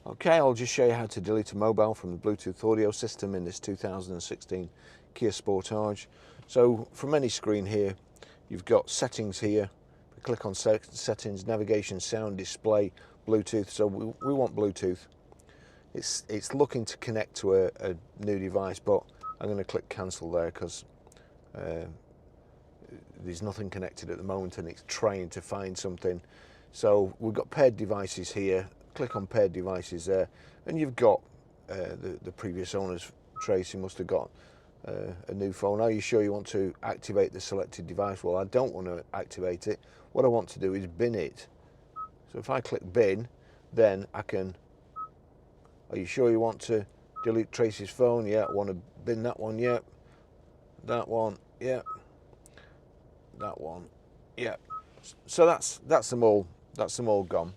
Okay, I'll just show you how to delete a mobile from the Bluetooth audio system in this 2016 Kia Sportage. So from any screen here, you've got settings here. Click on settings, navigation, sound, display, Bluetooth. So we want Bluetooth. It's looking to connect to a new device, but I'm going to click cancel there because there's nothing connected at the moment and it's trying to find something. So we've got paired devices here. Click on paired devices there, and you've got the previous owner's trace. He must have got a new phone. Are you sure you want to activate the selected device? Well, I don't want to activate it. What I want to do is bin it. So if I click bin, then I can. Are you sure you want to delete Tracy's phone? Yeah. I want to bin that one. Yeah. That one. Yeah. That one. Yeah. So that's them all. That's them all gone.